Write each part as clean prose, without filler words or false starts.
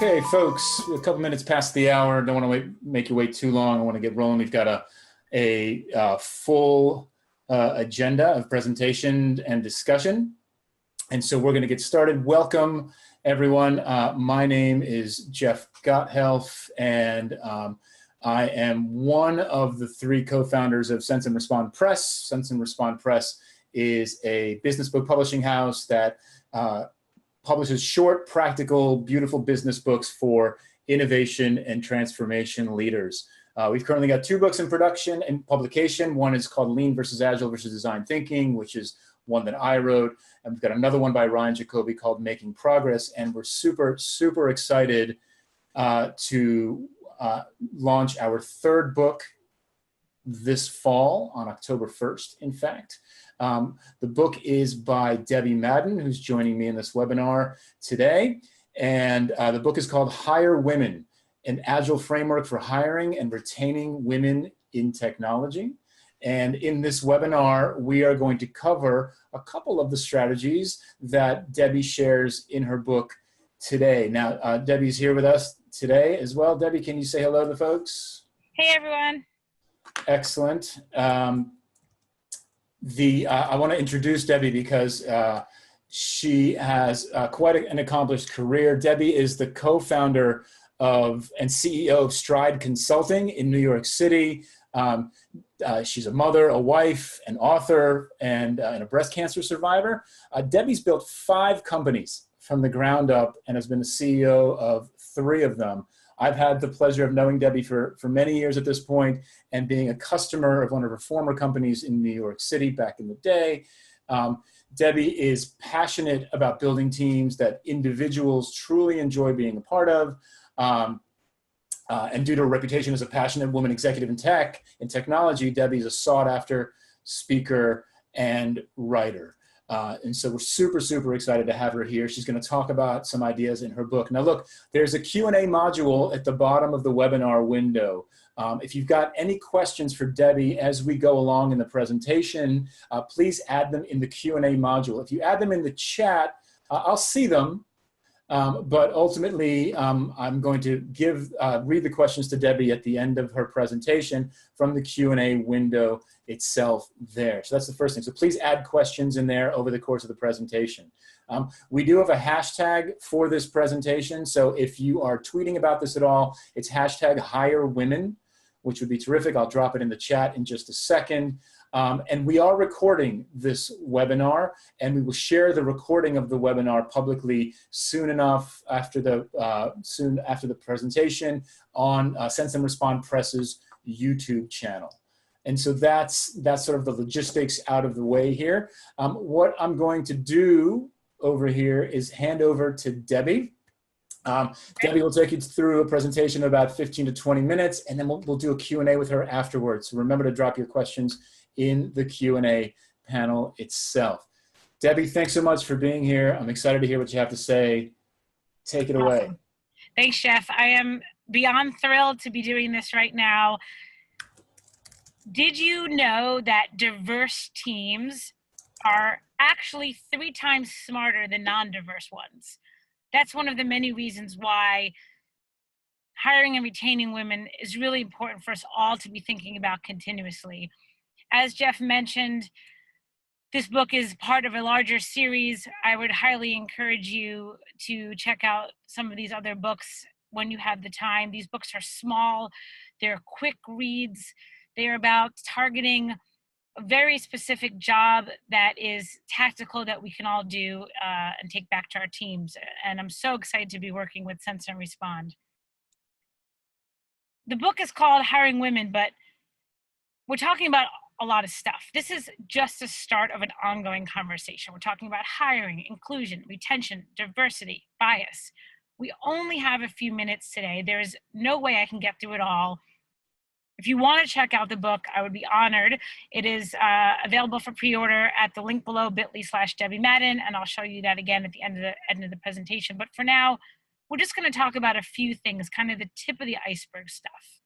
Okay, folks, a couple minutes past the hour. Don't want to make you wait too long. I want to get rolling. We've got a full agenda of presentation and discussion. And so we're going to get started. Welcome, everyone. My name is Jeff Gothelf, and I am one of the three co-founders of Sense and Respond Press. Sense and Respond Press is a business book publishing house that publishes short, practical, beautiful business books for innovation and transformation leaders. We've currently got 2 books in production and publication. One is called Lean versus Agile versus Design Thinking, which is one that I wrote. And we've got another one by Ryan Jacoby called Making Progress. And we're super, super excited to launch our 3rd book this fall on October 1st, in fact. The book is by Debbie Madden, who's joining me in this webinar today. And the book is called Hire Women, an Agile Framework for Hiring and Retaining Women in Technology. And in this webinar, we are going to cover a couple of the strategies that Debbie shares in her book today. Now, Debbie's here with us today as well. Debbie, can you say hello to the folks? Hey, everyone. Excellent. I want to introduce Debbie because she has quite an accomplished career. Debbie is the co-founder of and CEO of Stride Consulting in New York City. She's a mother, a wife, an author, and a breast cancer survivor. Debbie's built 5 companies from the ground up and has been the CEO of 3 of them. I've had the pleasure of knowing Debbie for many years at this point and being a customer of one of her former companies in New York City back in the day. Debbie is passionate about building teams that individuals truly enjoy being a part of. And due to her reputation as a passionate woman executive in tech and technology, Debbie is a sought-after speaker and writer. And so we're super, super excited to have her here. She's going to talk about some ideas in her book. Now, look, there's a Q&A module at the bottom of the webinar window. If you've got any questions for Debbie as we go along in the presentation, please add them in the Q&A module. If you add them in the chat, I'll see them. But ultimately, I'm going to read the questions to Debbie at the end of her presentation from the Q&A window itself there. So that's the first thing. So please add questions in there over the course of the presentation. We do have a hashtag for this presentation. So if you are tweeting about this at all, it's hashtag #HireWomen, which would be terrific. I'll drop it in the chat in just a second. And we are recording this webinar, and we will share the recording of the webinar publicly soon enough after the presentation on Sense and Respond Press's YouTube channel. And so that's sort of the logistics out of the way here. What I'm going to do over here is hand over to Debbie. Debbie will take you through a presentation in about 15 to 20 minutes, and then we'll do a Q&A with her afterwards. So remember to drop your questions in the Q&A panel itself. Debbie, thanks so much for being here. I'm excited to hear what you have to say. Take it away. Awesome. Thanks, Jeff. I am beyond thrilled to be doing this right now. Did you know that diverse teams are actually 3 times smarter than non-diverse ones? That's one of the many reasons why hiring and retaining women is really important for us all to be thinking about continuously. As Jeff mentioned, this book is part of a larger series. I would highly encourage you to check out some of these other books when you have the time. These books are small, they're quick reads, they're about targeting a very specific job that is tactical that we can all do and take back to our teams. And I'm so excited to be working with Sense and Respond. The book is called Hiring Women, but we're talking about a lot of stuff. This is just the start of an ongoing conversation. We're talking about hiring, inclusion, retention, diversity, bias. We only have a few minutes today. There is no way I can get through it all. If you want to check out the book, I would be honored. It is available for pre-order at the link below, bit.ly/Debbie Madden, and I'll show you that again at the end of the presentation. But for now, we're just going to talk about a few things, kind of the tip of the iceberg stuff.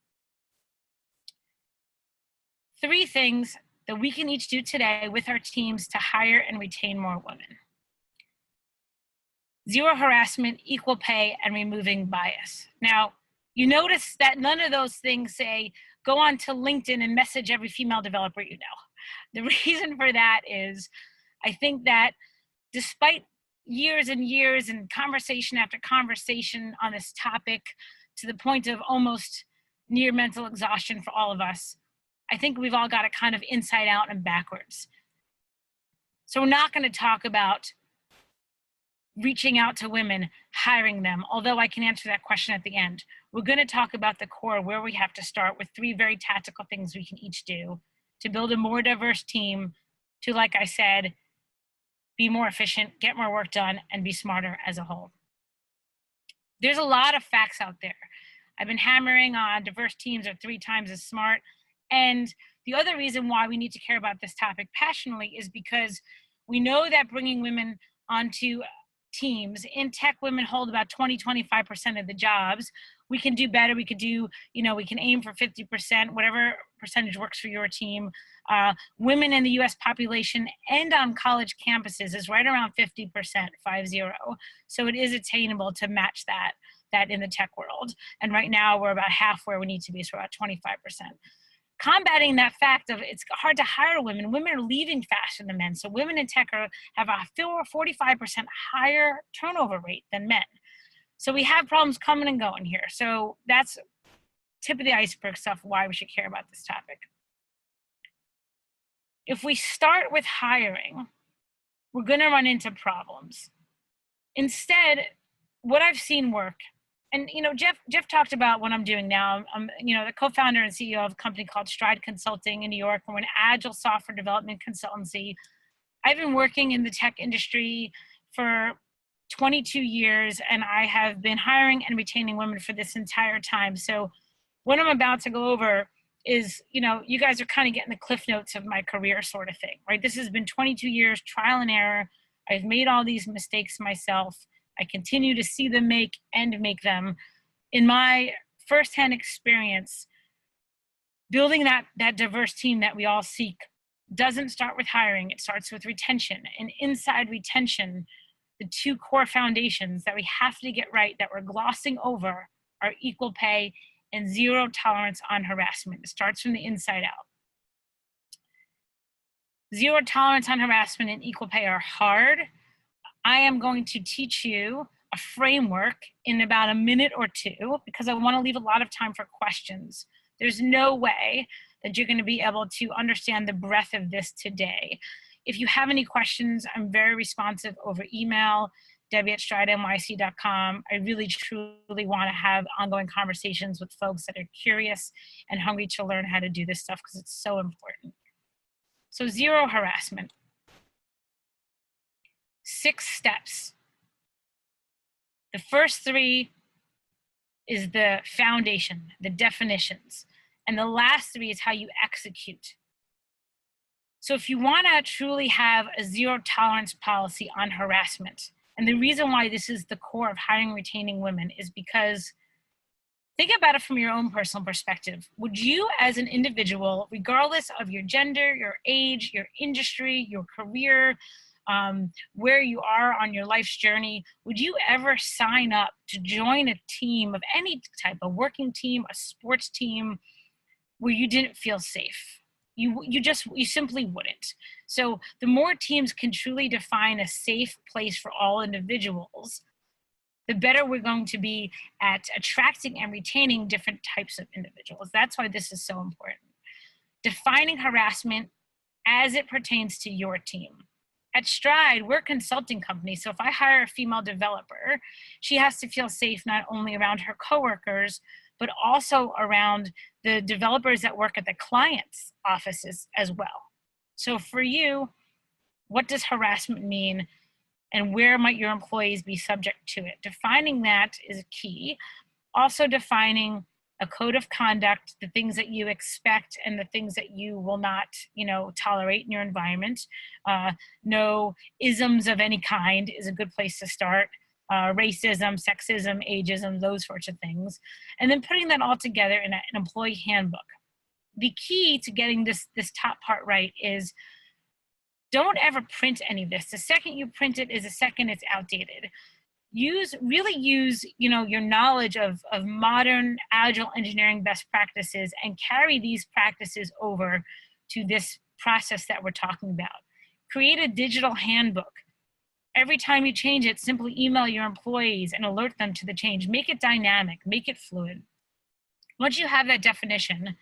3 things that we can each do today with our teams to hire and retain more women. zero harassment, equal pay, and removing bias. Now, you notice that none of those things say, go on to LinkedIn and message every female developer you know. The reason for that is I think that despite years and years and conversation after conversation on this topic, to the point of almost near mental exhaustion for all of us, I think we've all got it kind of inside out and backwards. So we're not going to talk about reaching out to women, hiring them, although I can answer that question at the end. We're going to talk about the core, where we have to start with 3 very tactical things we can each do to build a more diverse team, to, like I said, be more efficient, get more work done, and be smarter as a whole. There's a lot of facts out there. I've been hammering on diverse teams are 3 times as smart. And the other reason why we need to care about this topic passionately is because we know that bringing women onto teams in tech, women hold about 20-25% of the jobs. We can do better. We could do, we can aim for 50%, whatever percentage works for your team. Women in the US population and on college campuses is right around 50%, 50. So it is attainable to match that in the tech world. And right now we're about half where we need to be, so about 25%. Combating that fact of it's hard to hire women. Women are leaving faster than men. So women in tech have a 45% higher turnover rate than men. So we have problems coming and going here. So that's tip of the iceberg stuff, why we should care about this topic. If we start with hiring, we're going to run into problems. Instead, what I've seen work, and Jeff talked about what I'm doing now. I'm the co-founder and CEO of a company called Stride Consulting in New York. We're an agile software development consultancy. I've been working in the tech industry for 22 years, and I have been hiring and retaining women for this entire time. So what I'm about to go over is, you guys are kind of getting the cliff notes of my career sort of thing, right? This has been 22 years, trial and error. I've made all these mistakes myself. I continue to see them make them. In my firsthand experience, building that diverse team that we all seek doesn't start with hiring. It starts with retention. And inside retention, the 2 core foundations that we have to get right, that we're glossing over, are equal pay and zero tolerance on harassment. It starts from the inside out. Zero tolerance on harassment and equal pay are hard. I am going to teach you a framework in about a minute or 2 because I want to leave a lot of time for questions. There's no way that you're going to be able to understand the breadth of this today. If you have any questions, I'm very responsive over email, debbie@stridenyc.com. I really, truly want to have ongoing conversations with folks that are curious and hungry to learn how to do this stuff because it's so important. So zero harassment. 6 steps. The first 3 is the foundation, the definitions. And the last 3 is how you execute. So if you want to truly have a zero tolerance policy on harassment, and the reason why this is the core of hiring and retaining women is because think about it from your own personal perspective. Would you as an individual, regardless of your gender, your age, your industry, your career, where you are on your life's journey, would you ever sign up to join a team of any type, a working team, a sports team, where you didn't feel safe? You simply wouldn't. So the more teams can truly define a safe place for all individuals, the better we're going to be at attracting and retaining different types of individuals. That's why this is so important. Defining harassment as it pertains to your team. At Stride, we're a consulting company. So if I hire a female developer, she has to feel safe not only around her coworkers, but also around the developers that work at the client's offices as well. So for you, what does harassment mean, and where might your employees be subject to it? Defining that is key. Also defining a code of conduct, the things that you expect and the things that you will not, tolerate in your environment. No isms of any kind is a good place to start. Racism, sexism, ageism, those sorts of things. And then putting that all together in an employee handbook. The key to getting this top part right is don't ever print any of this. The second you print it is the second it's outdated. really use, you know, your knowledge of modern agile engineering best practices and carry these practices over to this process that we're talking about. Create a digital handbook. Every time you change it, simply email your employees and alert them to the change. Make it dynamic, make it fluid. Once you have that definition,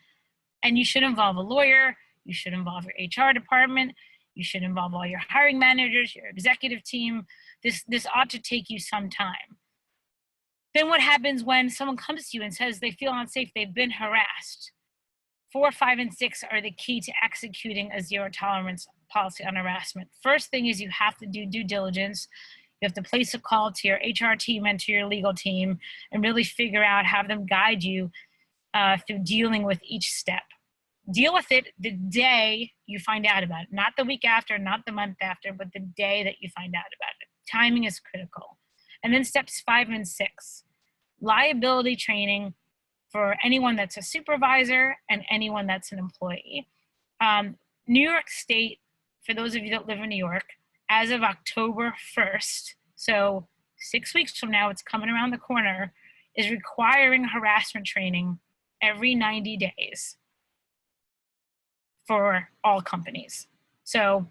and you should involve a lawyer, you should involve your HR department, you should involve all your hiring managers, your executive team. This ought to take you some time. Then what happens when someone comes to you and says they feel unsafe, they've been harassed? 4, 5, and 6 are the key to executing a zero tolerance policy on harassment. First thing is you have to do due diligence. You have to place a call to your HR team and to your legal team and really figure out, have them guide you through dealing with each step. Deal with it the day you find out about it, not the week after, not the month after, but the day that you find out about it. Timing is critical. And then steps 5 and 6, liability training for anyone that's a supervisor and anyone that's an employee. New York State, for those of you that live in New York, as of October 1st, so 6 weeks from now, it's coming around the corner, is requiring harassment training every 90 days for all companies. So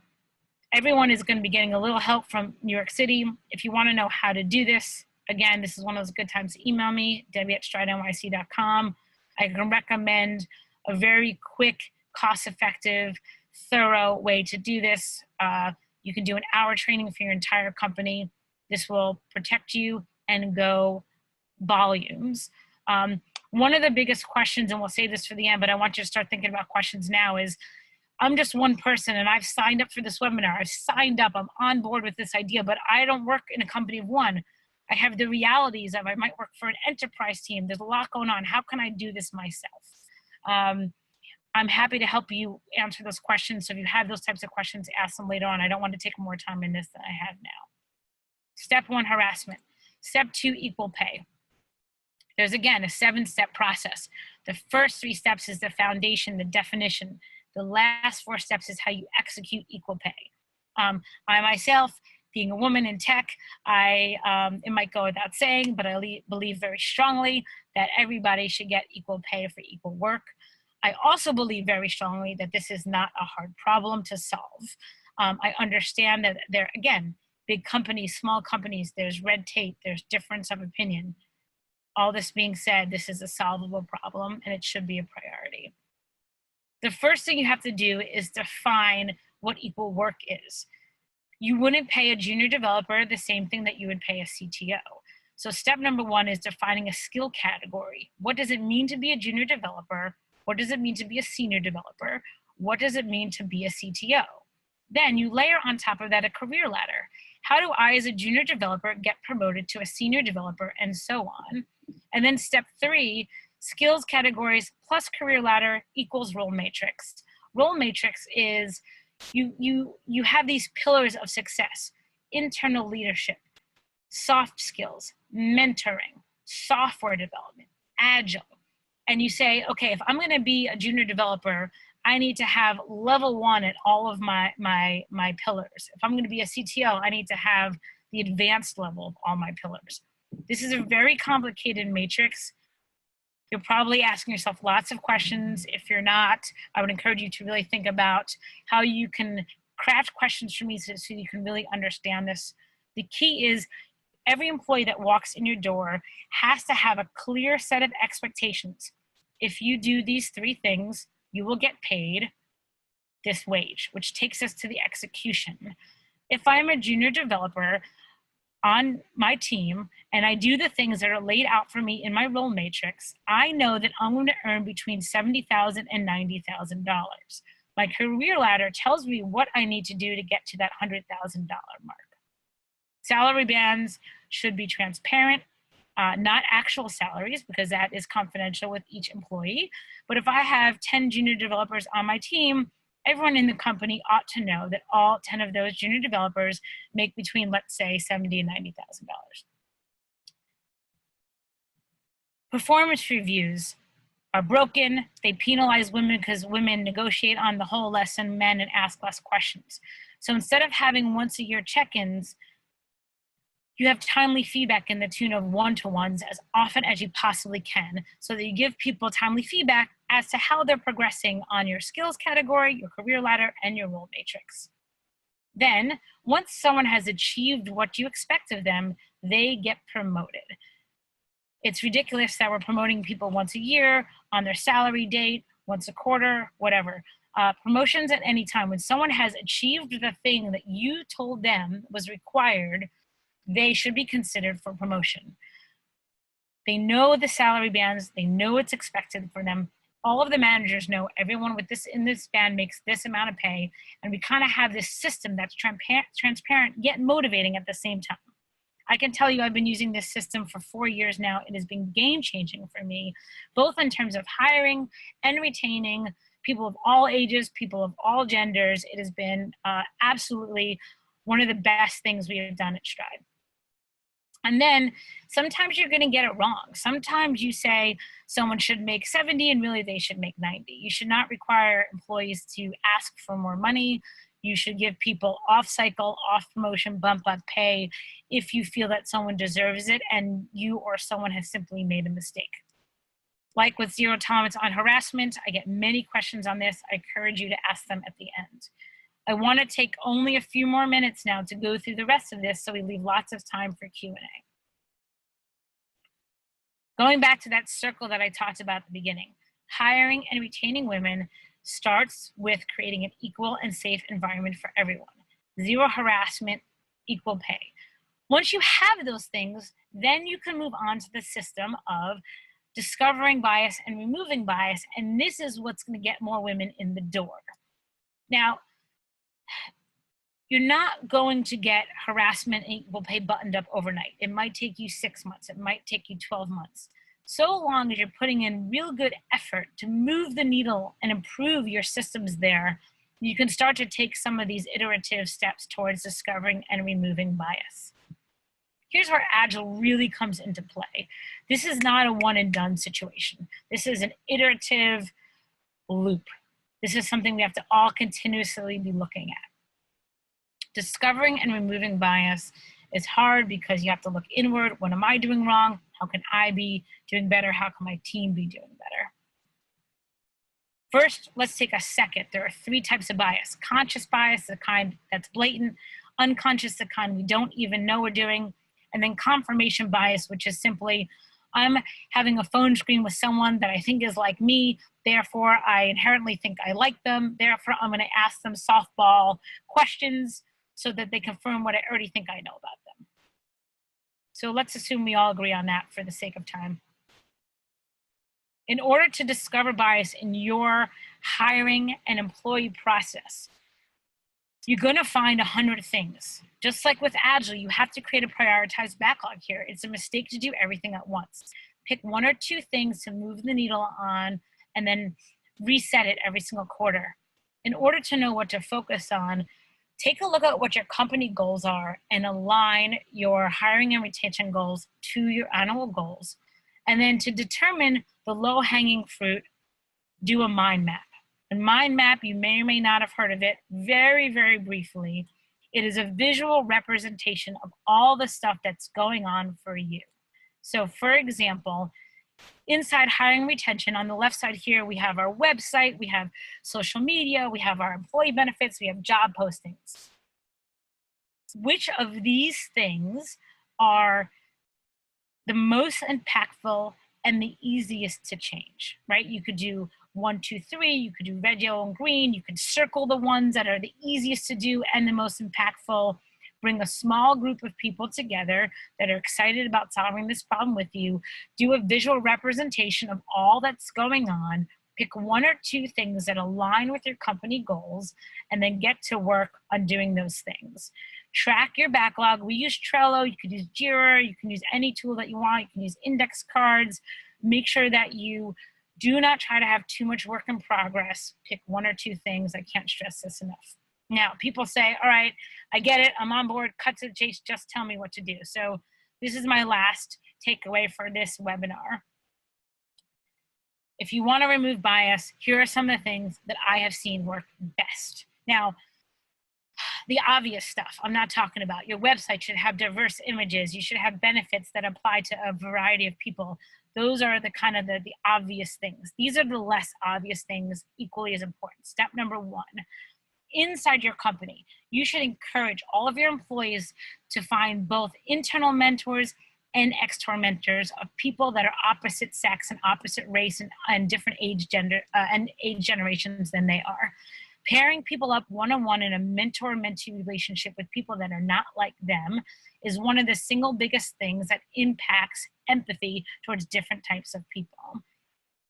everyone is going to be getting a little help from New York City. If you want to know how to do this, again, this is one of those good times to email me, debbie@stridenyc.com. I can recommend a very quick, cost-effective, thorough way to do this. You can do an hour training for your entire company. This will protect you and go volumes. One of the biggest questions, and we'll save this for the end, but I want you to start thinking about questions now, is I'm just one person and I've signed up for this webinar. I've signed up, I'm on board with this idea, but I don't work in a company of one. I have the realities of I might work for an enterprise team. There's a lot going on. How can I do this myself? I'm happy to help you answer those questions. So if you have those types of questions, ask them later on. I don't want to take more time in this than I have now. Step 1, harassment. Step 2, equal pay. There's, again, a 7-step process. The first 3 steps is the foundation, the definition. The last 4 steps is how you execute equal pay. I myself, being a woman in tech, it might go without saying, but I believe very strongly that everybody should get equal pay for equal work. I also believe very strongly that this is not a hard problem to solve. I understand that there, again, big companies, small companies, there's red tape, there's difference of opinion. All this being said, this is a solvable problem and it should be a priority. The first thing you have to do is define what equal work is. You wouldn't pay a junior developer the same thing that you would pay a CTO. So step number 1 is defining a skill category. What does it mean to be a junior developer? What does it mean to be a senior developer? What does it mean to be a CTO? Then you layer on top of that a career ladder. How do I, as a junior developer, get promoted to a senior developer, and so on? And then step 3, skills categories plus career ladder equals role matrix. Role matrix is you have these pillars of success: internal leadership, soft skills, mentoring, software development, agile. And you say, okay, if I'm going to be a junior developer, I need to have level 1 at all of my pillars. If I'm going to be a CTO, I need to have the advanced level of all my pillars. This is a very complicated matrix. You're probably asking yourself lots of questions. If you're not, I would encourage you to really think about how you can craft questions for me so you can really understand this. The key is every employee that walks in your door has to have a clear set of expectations. If you do these 3 things, you will get paid this wage, which takes us to the execution. If I'm a junior developer on my team and I do the things that are laid out for me in my role matrix, I know that I'm going to earn between $70,000 and $90,000. My career ladder tells me what I need to do to get to that $100,000 mark. Salary bands should be transparent, not actual salaries, because that is confidential with each employee. But if I have 10 junior developers on my team, everyone in the company ought to know that all 10 of those junior developers make between, let's say, $70,000 and $90,000. Performance reviews are broken. They penalize women because women negotiate on the whole less than men and ask less questions. So instead of having once a year check-ins, You have timely feedback in the tune of one-to-ones as often as you possibly can, so that you give people timely feedback as to how they're progressing on your skills category, your career ladder, and your role matrix. Then, once someone has achieved what you expect of them, they get promoted. It's ridiculous that we're promoting people once a year, on their salary date, once a quarter, whatever. Promotions at any time. When someone has achieved the thing that you told them was required, they should be considered for promotion. They know the salary bands, they know what's expected for them. All of the managers know everyone with this in this band makes this amount of pay, and we kind of have this system that's transparent yet motivating at the same time. I can tell you I've been using this system for 4 years now. It has been game-changing for me, both in terms of hiring and retaining people of all ages, people of all genders. It has been absolutely one of the best things we have done at Stride. And then sometimes you're going to get it wrong. Sometimes you say someone should make 70 and really they should make 90. You should not require employees to ask for more money. You should give people off-cycle, off-promotion, bump-up pay if you feel that someone deserves it and you or someone has simply made a mistake. Like with zero tolerance on harassment, I get many questions on this. I encourage you to ask them at the end. I want to take only a few more minutes now to go through the rest of this so we leave lots of time for Q&A. Going back to that circle that I talked about at the beginning, hiring and retaining women starts with creating an equal and safe environment for everyone. Zero harassment, equal pay. Once you have those things, then you can move on to the system of discovering bias and removing bias, and this is what's going to get more women in the door. Now, you're not going to get harassment and equal pay buttoned up overnight. It might take you 6 months. It might take you 12 months. So long as you're putting in real good effort to move the needle and improve your systems there, you can start to take some of these iterative steps towards discovering and removing bias. Here's where Agile really comes into play. This is not a one and done situation. This is an iterative loop. This is something we have to all continuously be looking at. Discovering and removing bias is hard because you have to look inward. What am I doing wrong? How can I be doing better? How can my team be doing better? First, let's take a second. There are 3 types of bias. Conscious bias, the kind that's blatant. Unconscious, the kind we don't even know we're doing. And then confirmation bias, which is simply, I'm having a phone screen with someone that I think is like me, therefore I inherently think I like them, therefore I'm gonna ask them softball questions so that they confirm what I already think I know about them. So let's assume we all agree on that for the sake of time. In order to discover bias in your hiring and employee process, you're gonna find 100 things. Just like with Agile, you have to create a prioritized backlog here. It's a mistake to do everything at once. Pick 1 or 2 things to move the needle on and then reset it every single quarter. In order to know what to focus on, take a look at what your company goals are and align your hiring and retention goals to your annual goals. And then to determine the low-hanging fruit, do a mind map. A mind map, you may or may not have heard of it, very, very briefly. It is a visual representation of all the stuff that's going on for you. So for example, inside hiring and retention, on the left side here, we have our website, we have social media, we have our employee benefits, we have job postings. Which of these things are the most impactful and the easiest to change, right? You could do 1, 2, 3, you could do red, yellow, and green. You could circle the ones that are the easiest to do and the most impactful. Bring a small group of people together that are excited about solving this problem with you. Do a visual representation of all that's going on. Pick 1 or 2 things that align with your company goals, and then get to work on doing those things. Track your backlog. We use Trello. You could use Jira. You can use any tool that you want. You can use index cards. Make sure that you do not try to have too much work in progress. Pick 1 or 2 things. I can't stress this enough. Now, people say, all right, I get it. I'm on board. Cut to the chase. Just tell me what to do. So this is my last takeaway for this webinar. If you want to remove bias, here are some of the things that I have seen work best. Now, the obvious stuff I'm not talking about. Your website should have diverse images. You should have benefits that apply to a variety of people. Those are the kind of the obvious things. These are the less obvious things, equally as important. Step number one, inside your company, you should encourage all of your employees to find both internal mentors and external mentors of people that are opposite sex and opposite race and different age, gender, and age generations than they are. Pairing people up one-on-one in a mentor-mentee relationship with people that are not like them is one of the single biggest things that impacts empathy towards different types of people.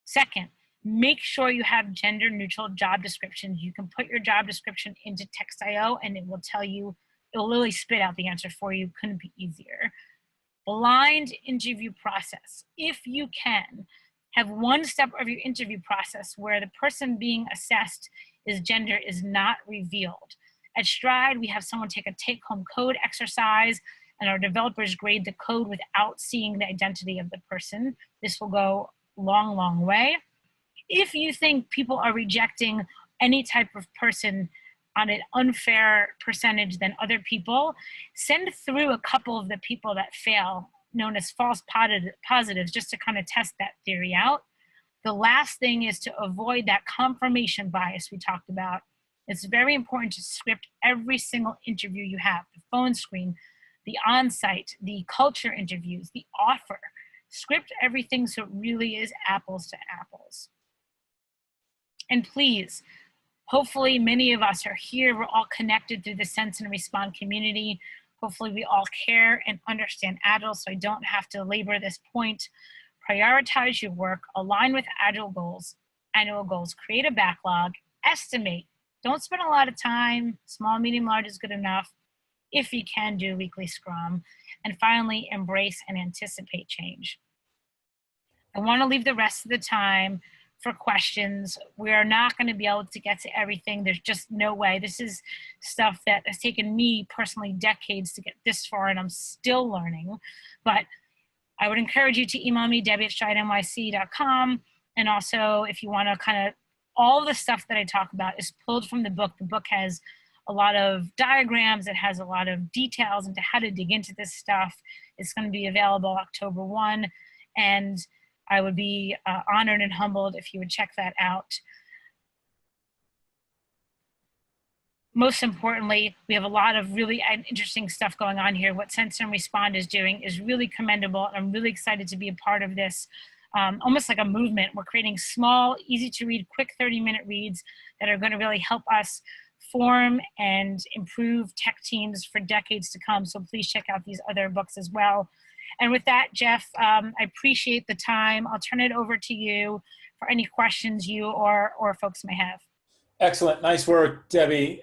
Second, make sure you have gender-neutral job descriptions. You can put your job description into Text.io and it will tell you, it will literally spit out the answer for you. Couldn't be easier. Blind interview process. If you can, have one step of your interview process where the person being assessed is gender is not revealed. At Stride, we have someone take a take-home code exercise and our developers grade the code without seeing the identity of the person. This will go a long, long way. If you think people are rejecting any type of person on an unfair percentage than other people, send through a couple of the people that fail, known as false positives, just to kind of test that theory out. The last thing is to avoid that confirmation bias we talked about. It's very important to script every single interview you have, the phone screen, the on-site, the culture interviews, the offer. Script everything so it really is apples to apples. And please, hopefully many of us are here. We're all connected through the Sense and Respond community. Hopefully we all care and understand Agile, so I don't have to labor this point. Prioritize your work, align with Agile goals, annual goals, create a backlog, estimate. Don't spend a lot of time. Small, medium, large is good enough. If you can, do weekly Scrum. And finally, embrace and anticipate change. I want to leave the rest of the time for questions. We are not going to be able to get to everything. There's just no way. This is stuff that has taken me personally decades to get this far, and I'm still learning. But I would encourage you to email me, debbie@stridenyc.com. And also, if you want to kind of, all the stuff that I talk about is pulled from the book. The book has a lot of diagrams. It has a lot of details into how to dig into this stuff. It's going to be available October 1. And I would be honored and humbled if you would check that out. Most importantly, we have a lot of really interesting stuff going on here. What Sense and Respond is doing is really commendable. I'm really excited to be a part of this, almost like a movement. We're creating small, easy to read, quick 30-minute reads that are going to really help us form and improve tech teams for decades to come. So please check out these other books as well. And with that, Jeff, I appreciate the time. I'll turn it over to you for any questions you or folks may have. Excellent. Nice work, Debbie.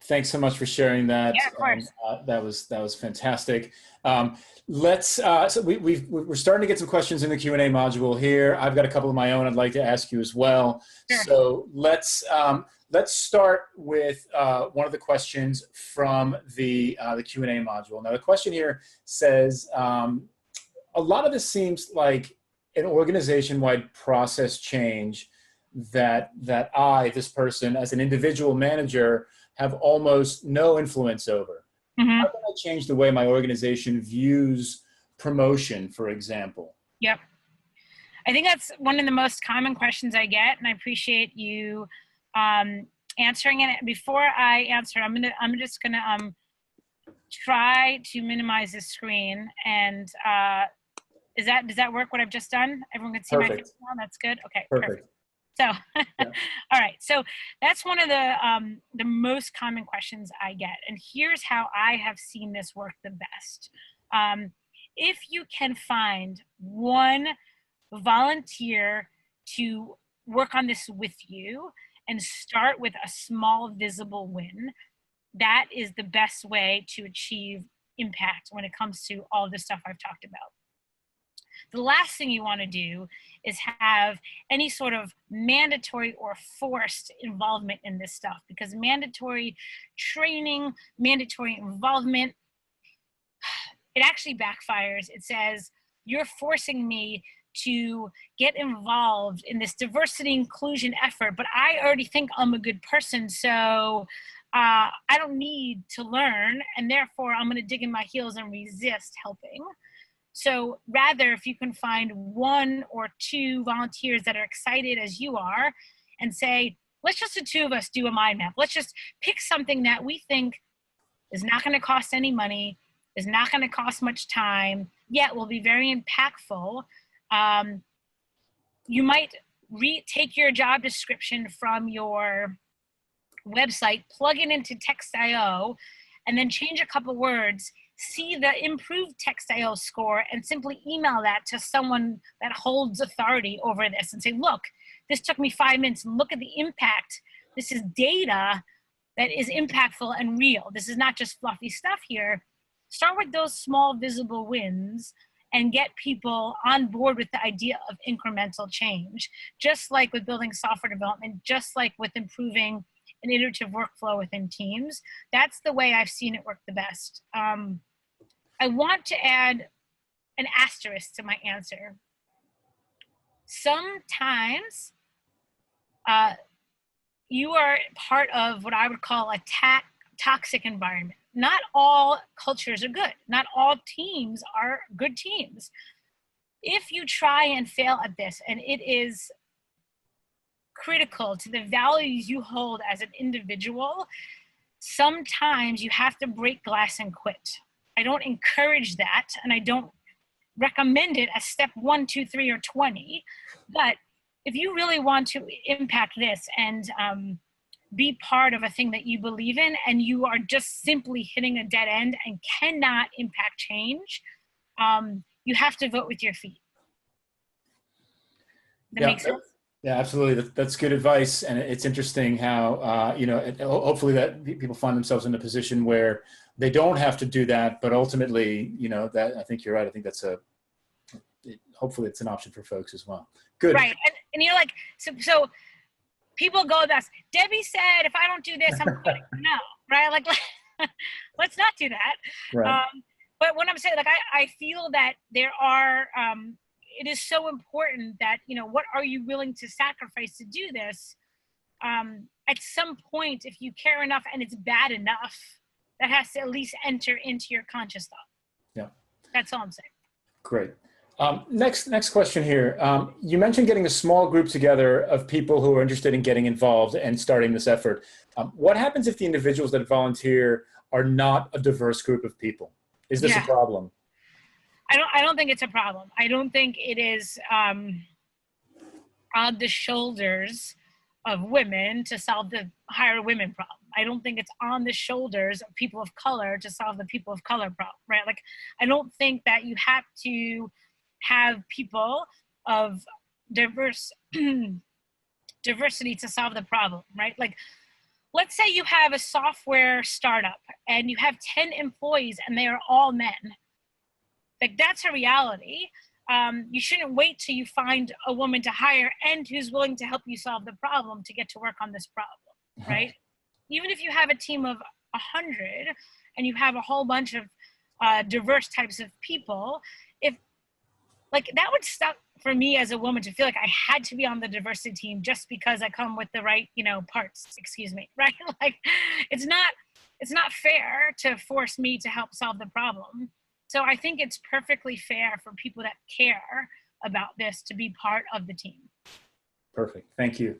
Thanks so much for sharing that. Yeah, of course. That was fantastic. So we're starting to get some questions in the Q&A module here. I've got a couple of my own I'd like to ask you as well. Sure. So let's start with one of the questions from the Q&A module. Now the question here says, a lot of this seems like an organization-wide process change that I, this person, as an individual manager, have almost no influence over. Mm-hmm. How can I change the way my organization views promotion, for example? Yep. I think that's one of the most common questions I get, and I appreciate you answering it. Before I answer, I'm just gonna try to minimize the screen. And does that work? What I've just done? Everyone can see my face now. That's good. Okay. Perfect. So, yeah. All right. So that's one of the most common questions I get. And here's how I have seen this work the best. If you can find one volunteer to work on this with you and start with a small visible win, that is the best way to achieve impact when it comes to all the stuff I've talked about. The last thing you want to do is have any sort of mandatory or forced involvement in this stuff, because mandatory training, mandatory involvement, it actually backfires. It says, you're forcing me to get involved in this diversity inclusion effort, but I already think I'm a good person, so I don't need to learn, and therefore I'm going to dig in my heels and resist helping. So rather, if you can find one or two volunteers that are excited as you are and say, let's just the two of us do a mind map. Let's just pick something that we think is not going to cost any money, is not going to cost much time, yet will be very impactful. You might take your job description from your website, plug it into Text.io, and then change a couple words, see the improved Text.io score, and simply email that to someone that holds authority over this and say, look, this took me 5 minutes, and look at the impact. This is data that is impactful and real. This is not just fluffy stuff here. Start with those small visible wins and get people on board with the idea of incremental change, just like with building software development, just like with improving an iterative workflow within teams. That's the way I've seen it work the best. I want to add an asterisk to my answer. Sometimes you are part of what I would call a toxic environment. Not all cultures are good. Not all teams are good teams. If you try and fail at this, and it is critical to the values you hold as an individual, sometimes you have to break glass and quit. I don't encourage that, and I don't recommend it as step 1, 2, 3, or 20. But if you really want to impact this and be part of a thing that you believe in, and you are just simply hitting a dead end and cannot impact change, you have to vote with your feet. That makes sense? Yeah, absolutely. That's good advice. And it's interesting how, hopefully that people find themselves in a position where they don't have to do that, but ultimately, that I think you're right. I think that's hopefully it's an option for folks as well. Good. Right. And you're like, so people go this, Debbie said, if I don't do this, I'm quitting. No, right? Like, let's not do that. Right. But when I'm saying, like, I feel that there are, it is so important that, what are you willing to sacrifice to do this? At some point, if you care enough and it's bad enough, that has to at least enter into your conscious thought. Yeah. That's all I'm saying. Great. Next question here. You mentioned getting a small group together of people who are interested in getting involved and starting this effort. What happens if the individuals that volunteer are not a diverse group of people? Is this a problem? I don't think it's a problem. I don't think it is on the shoulders of women to solve the hire women problem. I don't think it's on the shoulders of people of color to solve the people of color problem, right? Like, I don't think that you have to have people of diversity to solve the problem, right? Like, let's say you have a software startup and you have 10 employees and they are all men. Like, that's a reality. You shouldn't wait till you find a woman to hire and who's willing to help you solve the problem to get to work on this problem, right? Even if you have a team of 100 and you have a whole bunch of diverse types of people, that would stop for me as a woman to feel like I had to be on the diversity team just because I come with the right, parts, right? Like, it's not fair to force me to help solve the problem. So I think it's perfectly fair for people that care about this to be part of the team. Perfect. Thank you.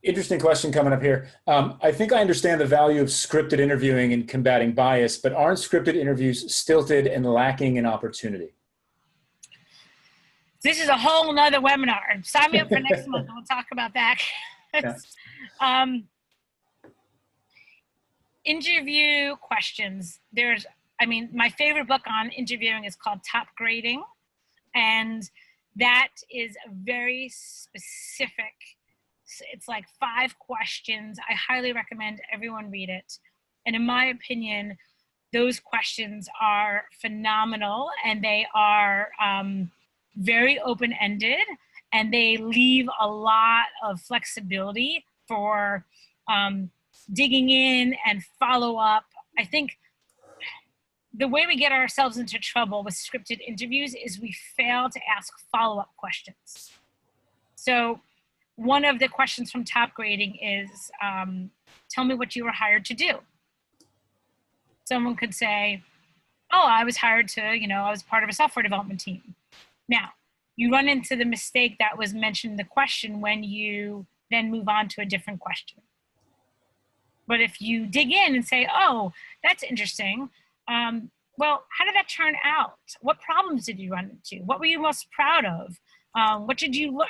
Interesting question coming up here. I think I understand the value of scripted interviewing in combating bias, but aren't scripted interviews stilted and lacking in opportunity? This is a whole nother webinar. Sign me up for next month and we'll talk about that. Interview questions. My favorite book on interviewing is called Top Grading. And that is a very specific, it's like 5 questions. I highly recommend everyone read it. And in my opinion, those questions are phenomenal, and they are very open-ended, and they leave a lot of flexibility for digging in and follow up. I think the way we get ourselves into trouble with scripted interviews is we fail to ask follow-up questions. So one of the questions from top grading is, tell me what you were hired to do. Someone could say, oh, I was hired to, I was part of a software development team. Now, you run into the mistake that was mentioned in the question when you then move on to a different question. But if you dig in and say, oh, that's interesting. Well, how did that turn out? What problems did you run into? What were you most proud of? What did you learn?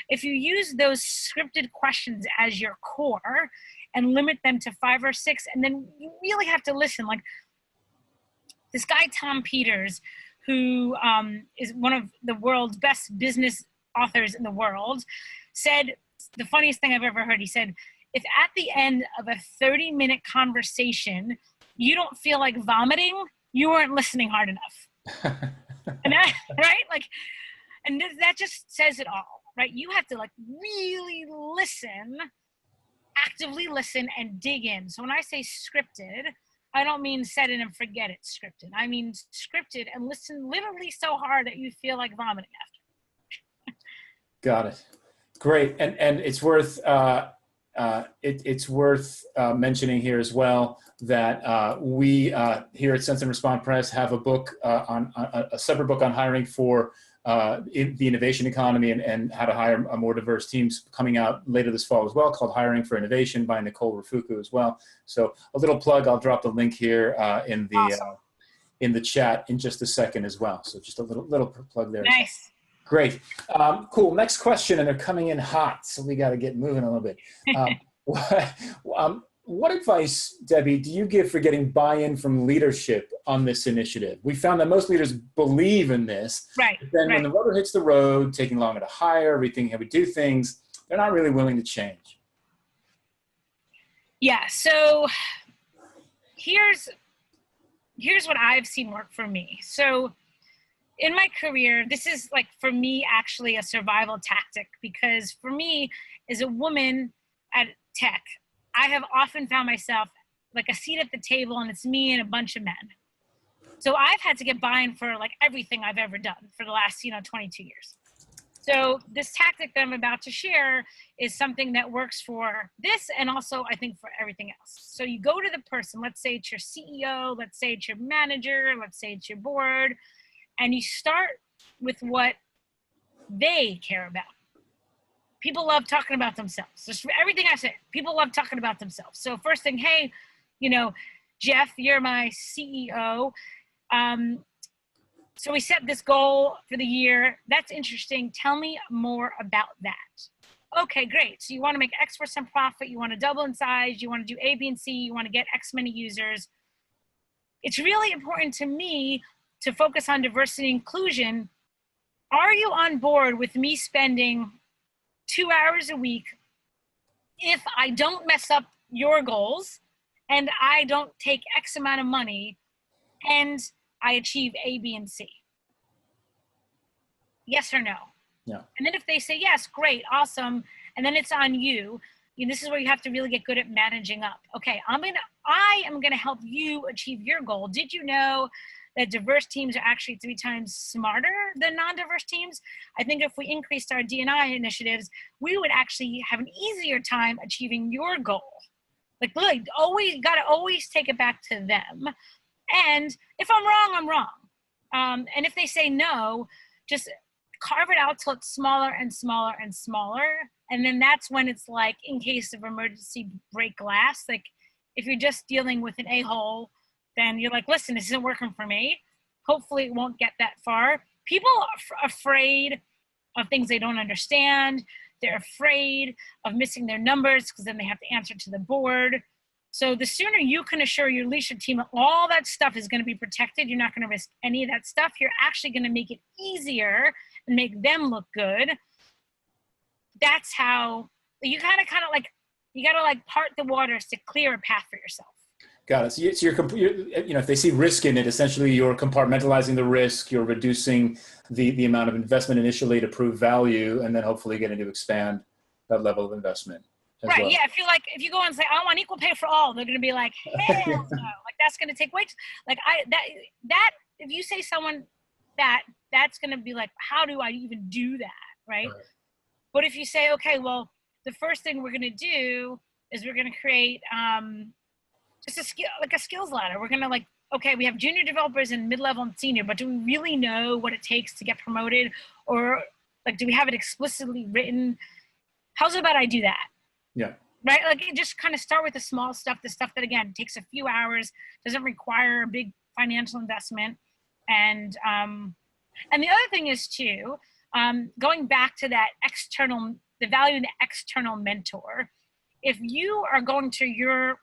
If you use those scripted questions as your core and limit them to 5 or 6, and then you really have to listen. Like this guy, Tom Peters, who is one of the world's best business authors in the world, said the funniest thing I've ever heard. He said, if at the end of a 30-minute conversation, you don't feel like vomiting, you weren't listening hard enough. And that, right? And that just says it all, right? You have to really listen, actively listen and dig in. So when I say scripted, I don't mean set it and forget it scripted. I mean scripted and listen literally so hard that you feel like vomiting after. Got it. Great. And it's worth mentioning here as well that we here at Sense and Respond Press have a book on a separate book on hiring for the innovation economy and how to hire more diverse teams coming out later this fall as well, called Hiring for Innovation by Nicole Rafuku as well. So a little plug, I'll drop the link here in the chat in just a second as well. So just a little plug there. Nice. Great. Cool. Next question, and they're coming in hot, so we got to get moving a little bit. What advice, Debbie, do you give for getting buy-in from leadership on this initiative? We found that most leaders believe in this, right? But then when the rubber hits the road, taking longer to hire, rethinking how we do things, they're not really willing to change. Yeah. So here's what I've seen work for me. So in my career, this is for me actually a survival tactic, because for me as a woman at tech, I have often found myself like a seat at the table and it's me and a bunch of men. So I've had to get buy-in for everything I've ever done for the last, 22 years. So this tactic that I'm about to share is something that works for this and also I think for everything else. So you go to the person, let's say it's your CEO, let's say it's your manager, let's say it's your board, and you start with what they care about. People love talking about themselves. Just everything I said, people love talking about themselves. So first thing, hey, Jeff, you're my CEO. So we set this goal for the year. That's interesting. Tell me more about that. Okay, great. So you want to make X% profit. You want to double in size. You want to do A, B, and C. You want to get X many users. It's really important to me to focus on diversity and inclusion. Are you on board with me spending 2 hours a week if I don't mess up your goals and I don't take X amount of money and I achieve A, B, and C? Yes or no? Yeah. And then if they say yes, great, awesome, and then it's on you. This is where you have to really get good at managing up. Okay, I am gonna help you achieve your goal. Did you know that diverse teams are actually 3 times smarter than non-diverse teams? I think if we increased our D&I initiatives, we would actually have an easier time achieving your goal. Really, gotta always take it back to them. And if I'm wrong, I'm wrong. And if they say no, just carve it out till it's smaller and smaller and smaller. And then that's when it's in case of emergency, break glass. If you're just dealing with an a-hole, then you're listen, this isn't working for me. Hopefully it won't get that far. People are afraid of things they don't understand. They're afraid of missing their numbers because then they have to answer to the board. So the sooner you can assure your leadership team that all that stuff is going to be protected, you're not going to risk any of that stuff, you're actually going to make it easier and make them look good. That's how you kind of you got to part the waters to clear a path for yourself. Got it. So you're if they see risk in it, essentially you're compartmentalizing the risk, you're reducing the amount of investment initially to prove value, and then hopefully getting to expand that level of investment. Right. Well. Yeah. If you go and say, I want equal pay for all, they're going to be like, hell no. That's going to take way too, if you say someone that's going to be how do I even do that? Right. But if you say, okay, well, the first thing we're going to do is we're going to create just a skill, like a skills ladder. We're going to like, okay, we have junior developers and mid-level and senior, but do we really know what it takes to get promoted? Or like, do we have it explicitly written? How's about I do that? Yeah. Right? Like, just kind of start with the small stuff, the stuff that, again, takes a few hours, doesn't require a big financial investment. And the other thing is, too, going back to that external, the value of the external mentor. If you are going to your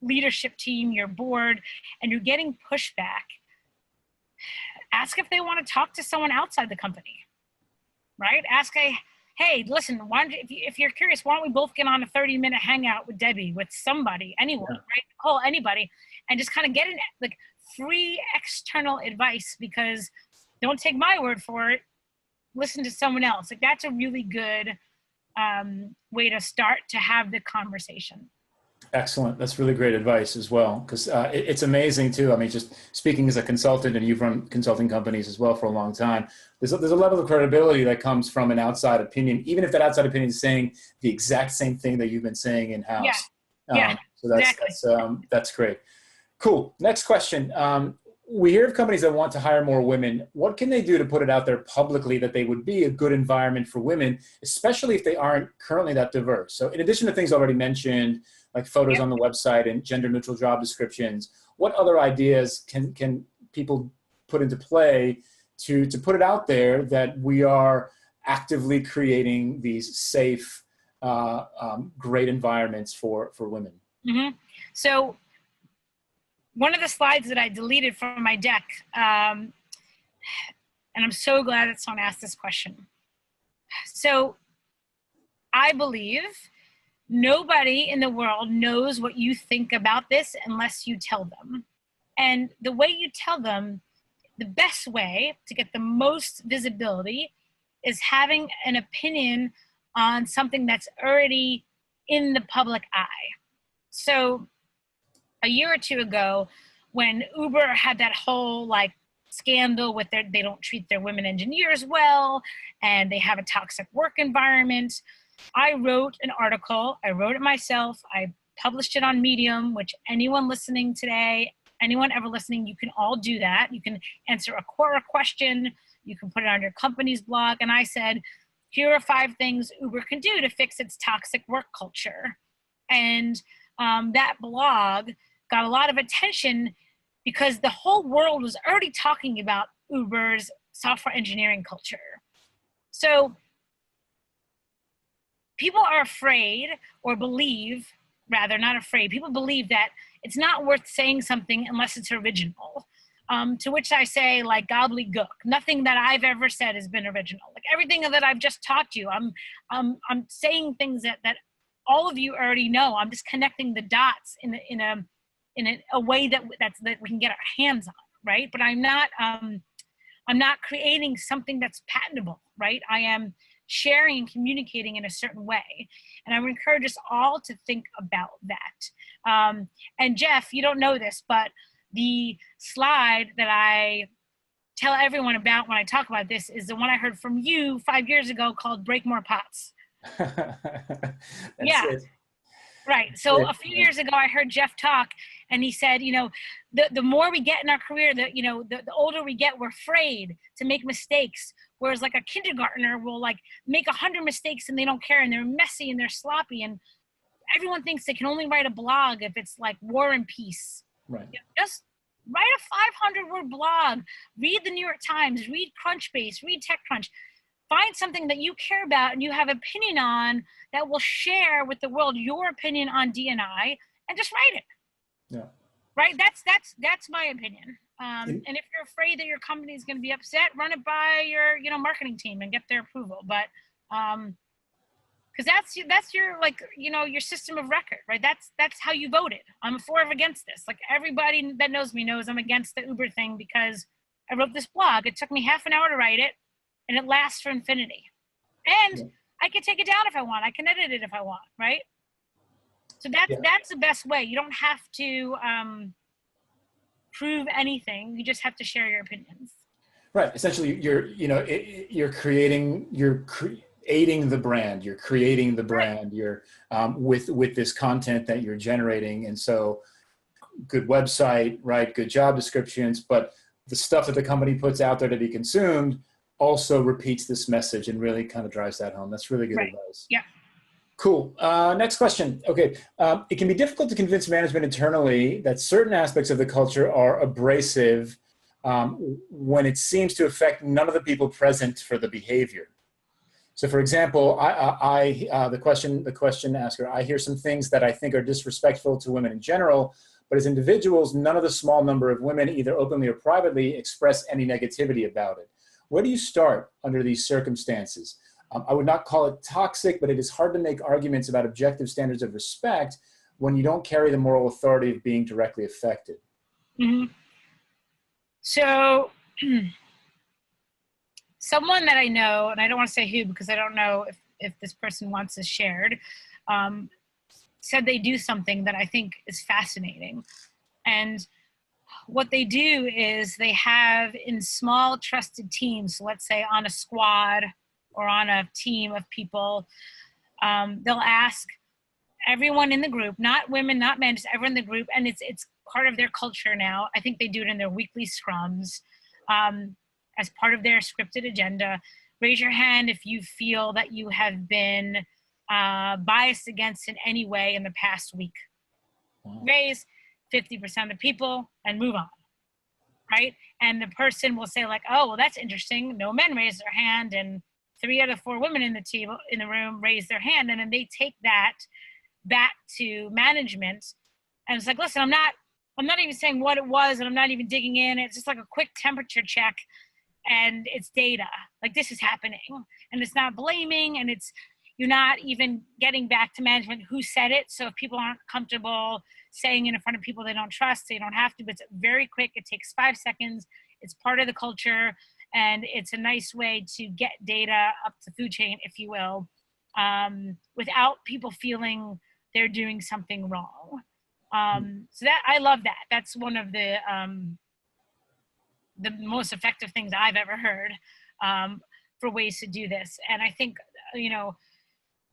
leadership team, your board, and you're getting pushback, ask if they want to talk to someone outside the company, right? Ask, hey, listen, if you're curious, why don't we both get on a 30-minute hangout with Debbie, with somebody, anyone, right? Call anybody, and just kind of get like free external advice, because don't take my word for it. Listen to someone else. Like, that's a really good way to start to have the conversation. Excellent. That's really great advice as well, because it's amazing too. I mean, just speaking as a consultant, and you've run consulting companies as well for a long time, there's a level of credibility that comes from an outside opinion, even if that outside opinion is saying the exact same thing that you've been saying in-house. Yeah, so that's great. Cool. Next question. We hear of companies that want to hire more women. What can they do to put it out there publicly that they would be a good environment for women, especially if they aren't currently that diverse? So in addition to things already mentioned, like photos on the website and gender neutral job descriptions, what other ideas can people put into play to put it out there that we are actively creating these safe, great environments for women? Mm-hmm. So one of the slides that I deleted from my deck, and I'm so glad that someone asked this question. So I believe nobody in the world knows what you think about this unless you tell them. And the way you tell them, the best way to get the most visibility is having an opinion on something that's already in the public eye. So a year or two ago, when Uber had that whole like scandal with they don't treat their women engineers well, and they have a toxic work environment, I wrote an article. I wrote it myself. I published it on Medium, which anyone listening today, anyone ever listening, you can all do that. You can answer a Quora question. You can put it on your company's blog. And I said, here are 5 things Uber can do to fix its toxic work culture. And that blog got a lot of attention because the whole world was already talking about Uber's software engineering culture. So people are afraid, or believe, rather, not afraid, people believe that it's not worth saying something unless it's original. To which I say, like, gobbledygook. Nothing that I've ever said has been original. Like, everything that I've just taught you, I'm saying things that all of you already know. I'm just connecting the dots in a way that we can get our hands on, right? But I'm not creating something that's patentable, right? I am sharing and communicating in a certain way. And I would encourage us all to think about that. And Jeff, you don't know this, but the slide that I tell everyone about when I talk about this is the one I heard from you 5 years ago called Break More Pots. Yeah. It. Right. So a few years ago, I heard Jeff talk, and he said, the more we get in our career, the older we get, we're afraid to make mistakes. Whereas like a kindergartner will like make 100 mistakes and they don't care, and they're messy and they're sloppy. And everyone thinks they can only write a blog if it's like War and Peace. Right. Just write a 500-word blog, read the New York Times, read Crunchbase, read TechCrunch. Find something that you care about and you have opinion on that will share with the world your opinion on D&I, and just write it. Yeah. Right? That's my opinion. And if you're afraid that your company is going to be upset, run it by your marketing team and get their approval. But because that's your your system of record, right? That's how you voted. I'm for or against this. Like, everybody that knows me knows I'm against the Uber thing because I wrote this blog. It took me half an hour to write it, and it lasts for infinity. And I can take it down if I want. I can edit it if I want, right? So that's the best way. You don't have to prove anything. You just have to share your opinions. Right. Essentially, you're creating aiding the brand, you're creating the brand, you're with this content that you're generating. And so good website, right? Good job descriptions, but the stuff that the company puts out there to be consumed also repeats this message and really kind of drives that home. That's really good advice. Yeah. Cool. Next question. Okay. It can be difficult to convince management internally that certain aspects of the culture are abrasive when it seems to affect none of the people present for the behavior. So, for example, the question asker, I hear some things that I think are disrespectful to women in general, but as individuals, none of the small number of women, either openly or privately, express any negativity about it. Where do you start under these circumstances? I would not call it toxic, but it is hard to make arguments about objective standards of respect when you don't carry the moral authority of being directly affected. Mm-hmm. So someone that I know, and I don't want to say who because I don't know if this person wants this shared, said they do something that I think is fascinating. And what they do is they have in small trusted teams, so let's say on a squad or on a team of people, they'll ask everyone in the group, not women, not men, just everyone in the group, and it's part of their culture now. I think they do it in their weekly scrums as part of their scripted agenda. Raise your hand if you feel that you have been biased against in any way in the past week. Wow. Raise 50% of people and move on, right? And the person will say like, oh, well, that's interesting. No men raised their hand, and 3 out of 4 women in the room raised their hand, and then they take that back to management, and it's like, listen, I'm not even saying what it was, and I'm not even digging in. It's just like a quick temperature check, and it's data. Like, this is happening, and it's not blaming, and you're not even getting back to management who said it. So if people aren't comfortable saying it in front of people they don't trust, they don't have to, but it's very quick. It takes 5 seconds. It's part of the culture, and it's a nice way to get data up the food chain, if you will, without people feeling they're doing something wrong. So that, I love that. That's one of the most effective things I've ever heard for ways to do this. And I think,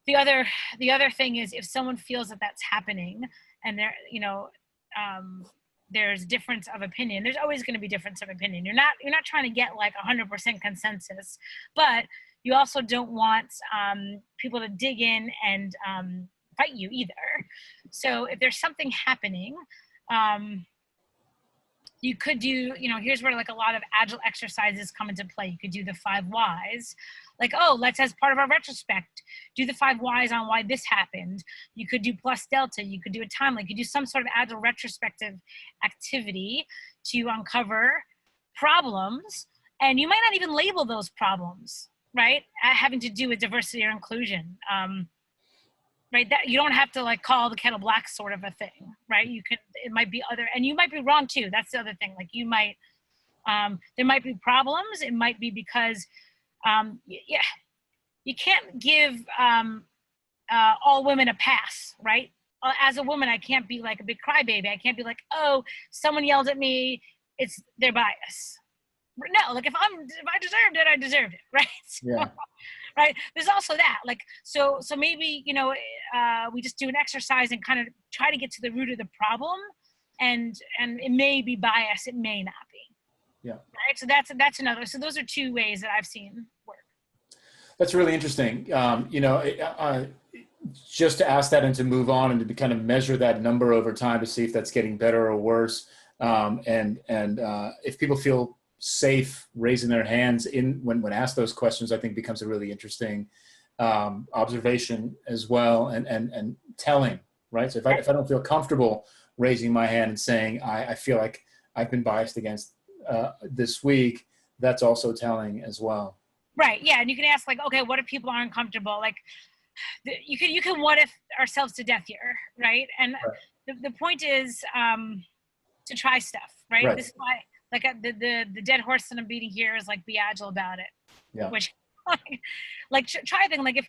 the other thing is, if someone feels that that's happening and there's difference of opinion, there's always going to be difference of opinion. You're not trying to get like 100% consensus, but you also don't want people to dig in and fight you either. So if there's something happening, you could do, here's where like a lot of agile exercises come into play. You could do the 5 whys. Like, let's, as part of our retrospect, do the 5 whys on why this happened. You could do plus delta. You could do a timeline. You could do some sort of agile retrospective activity to uncover problems. And you might not even label those problems, right? Having to do with diversity or inclusion. Right, that you don't have to like call the kettle black sort of a thing, right? It might be other, and you might be wrong too. That's the other thing. Like you might, there might be problems. It might be because, you can't give all women a pass, right? As a woman, I can't be like a big crybaby. I can't be like, oh, someone yelled at me, it's their bias. No, like if I deserved it, I deserved it, right? Yeah. Right. There's also that, like, so maybe, we just do an exercise and kind of try to get to the root of the problem, and it may be bias, it may not be. Yeah. Right. So that's another. So those are 2 ways that I've seen work. That's really interesting. Just to ask that and to move on and to kind of measure that number over time to see if that's getting better or worse. And if people feel safe raising their hands when asked those questions, I think becomes a really interesting observation as well, and telling, right? So if I don't feel comfortable raising my hand and saying I feel like I've been biased against this week, that's also telling as well. Right. Yeah. And you can ask like, okay, what if people are uncomfortable? Like you can what if ourselves to death here, right? And right. The point is to try stuff, right? This is why, like the dead horse that I'm beating here is like, be agile about it. Yeah. Which like try a thing. Like if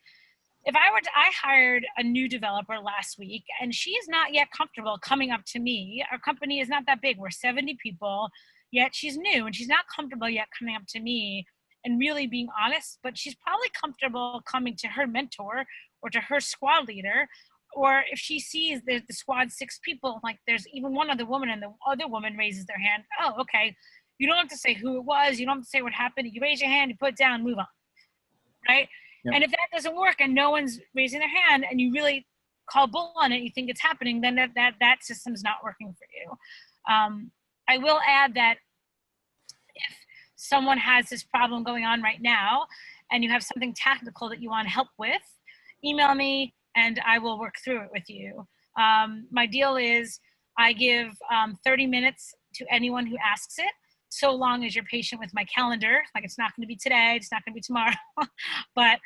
I hired a new developer last week and she is not yet comfortable coming up to me. Our company is not that big. We're 70 people, yet she's new and she's not comfortable yet coming up to me and really being honest, but she's probably comfortable coming to her mentor or to her squad leader. Or if she sees the squad 6 people, like there's even one other woman and the other woman raises their hand. Oh, okay. You don't have to say who it was. You don't have to say what happened. You raise your hand, you put it down, move on. Right? Yep. And if that doesn't work and no one's raising their hand and you really call bull on it, you think it's happening, then that system's not working for you. I will add that if someone has this problem going on right now and you have something tactical that you want help with, email me and I will work through it with you. My deal is I give 30 minutes to anyone who asks it, so long as you're patient with my calendar. Like, it's not going to be today, it's not going to be tomorrow, but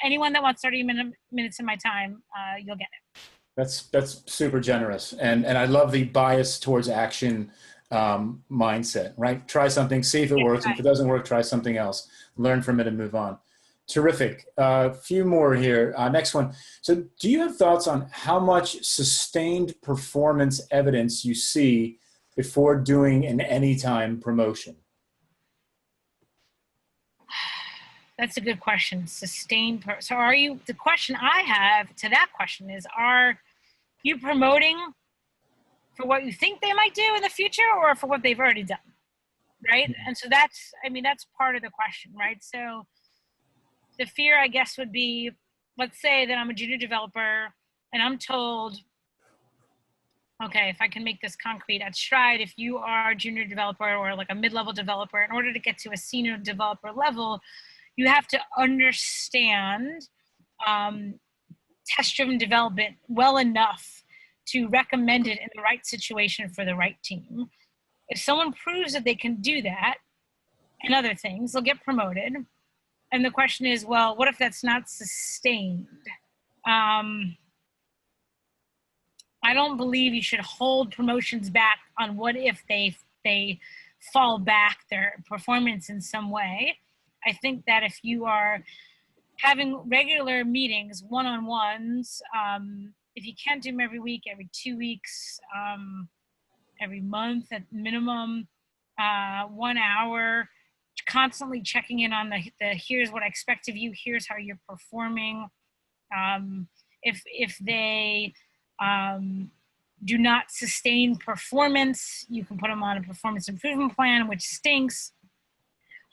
anyone that wants 30 minutes of my time, you'll get it. That's super generous. And I love the bias towards action mindset, right? Try something, see if it works. And if it doesn't work, try something else. Learn from it and move on. Terrific. A few more here. Next one. So do you have thoughts on how much sustained performance evidence you see before doing an anytime promotion? That's a good question. Sustained. So the question I have to that question is, are you promoting for what you think they might do in the future or for what they've already done? Right. And so that's part of the question, right? So the fear, I guess, would be, let's say that I'm a junior developer and I'm told, okay, if I can make this concrete at Stride, if you are a junior developer or like a mid-level developer, in order to get to a senior developer level, you have to understand test-driven development well enough to recommend it in the right situation for the right team. If someone proves that they can do that and other things, they'll get promoted. And the question is, well, what if that's not sustained? I don't believe you should hold promotions back on what if they fall back their performance in some way. I think that if you are having regular meetings, one-on-ones, if you can't do them every week, every 2 weeks, every month at minimum, 1 hour, constantly checking in on the here's what I expect of you, here's how you're performing. If they do not sustain performance, you can put them on a performance improvement plan, which stinks.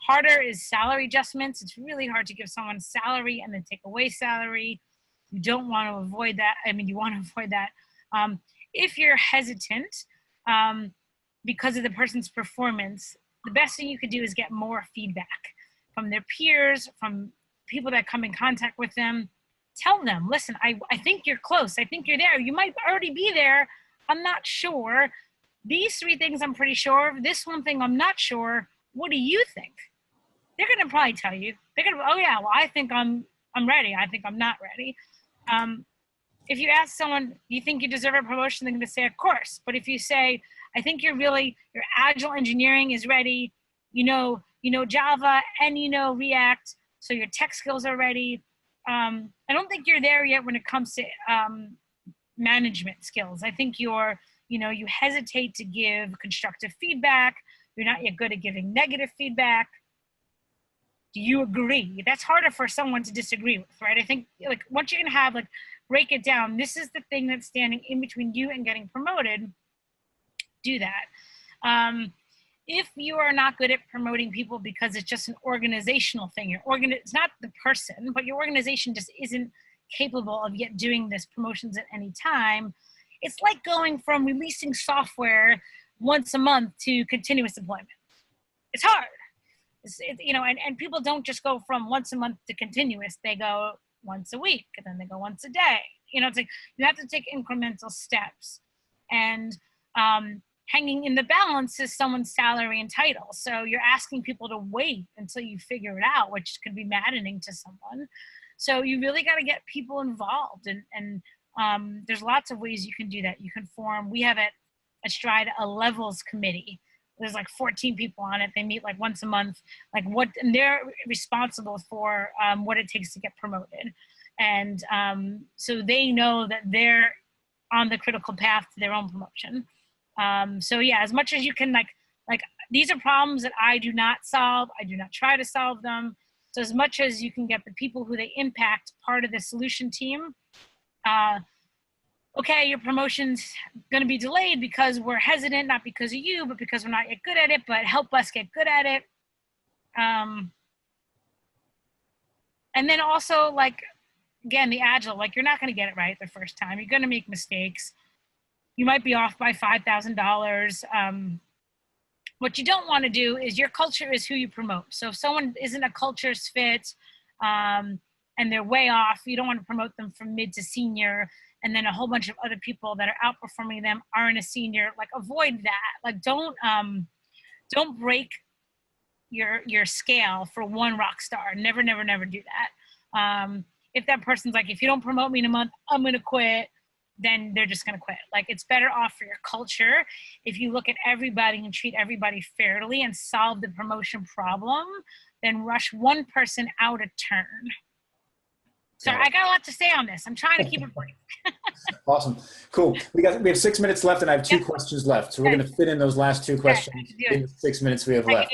Harder is salary adjustments. It's really hard to give someone salary and then take away salary. You don't want to avoid that. I mean, you want to avoid that. If you're hesitant because of the person's performance, the best thing you could do is get more feedback from their peers, from people that come in contact with them. Tell them, listen, I think you're close. I think you're there. You might already be there. I'm not sure. These 3 things I'm pretty sure of. This one thing I'm not sure. What do you think? They're going to probably tell you. They're going to, oh yeah, well, I think I'm ready. I think I'm not ready. If you ask someone, do you think you deserve a promotion? They're going to say, of course. But if you say, I think your agile engineering is ready, you know Java and you know React, so your tech skills are ready. I don't think you're there yet when it comes to management skills. I think you hesitate to give constructive feedback. You're not yet good at giving negative feedback. Do you agree? That's harder for someone to disagree with, right? I think like once you can have break it down, this is the thing that's standing in between you and getting promoted, do that. If you are not good at promoting people because it's just an organizational thing, it's not the person, but your organization just isn't capable of yet doing this promotions at any time. It's like going from releasing software once a month to continuous deployment. It's hard. And people don't just go from once a month to continuous. They go once a week, and then they go once a day. It's like you have to take incremental steps. And hanging in the balance is someone's salary and title. So you're asking people to wait until you figure it out, which could be maddening to someone. So you really got to get people involved. And there's lots of ways you can do that. You can form, we have at Stride a levels committee. There's 14 people on it. They meet once a month, and they're responsible for what it takes to get promoted. And so they know that they're on the critical path to their own promotion. So yeah, as much as you can these are problems that I do not solve. I do not try to solve them. So as much as you can get the people who they impact part of the solution team, okay, your promotion's going to be delayed because we're hesitant, not because of you, but because we're not yet good at it, but help us get good at it. And then also, like, again, the agile, like, you're not going to get it right the first time. You're going to make mistakes. You might be off by $5,000. What you don't want to do is, your culture is who you promote. So if someone isn't a culture's fit and they're way off, you don't want to promote them from mid to senior, and then a whole bunch of other people that are outperforming them aren't a senior. Like, avoid that. Like, don't break your scale for one rock star. Never do that. If that person's like, if you don't promote me in a month, I'm going to quit, then they're just going to quit. Like, it's better off for your culture if you look at everybody and treat everybody fairly and solve the promotion problem than rush one person out a turn. So I got a lot to say on this. I'm trying to keep it brief. Awesome. Cool. We have 6 minutes left, and I have two questions left. So we're going to fit in those last two questions in the 6 minutes we have left.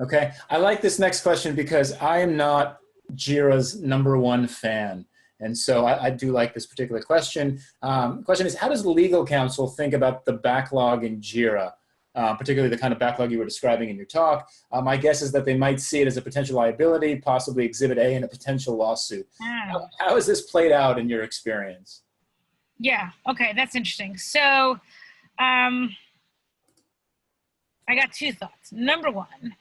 Okay. I like this next question because I am not Jira's #1 fan. And so I do like this particular question. Question is, how does legal counsel think about the backlog in Jira, particularly the kind of backlog you were describing in your talk? My guess is that they might see it as a potential liability, possibly Exhibit A in a potential lawsuit. How has this played out in your experience? Yeah, okay, that's interesting. So I got two thoughts. Number one,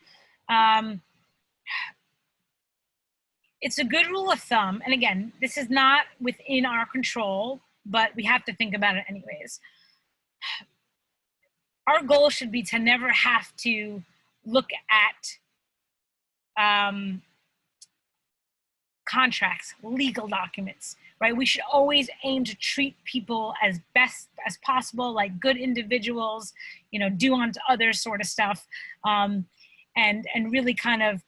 it's a good rule of thumb, and again, this is not within our control, but we have to think about it anyways. Our goal should be to never have to look at contracts, legal documents, right? We should always aim to treat people as best as possible, like good individuals, you know, do unto others sort of stuff, and really kind of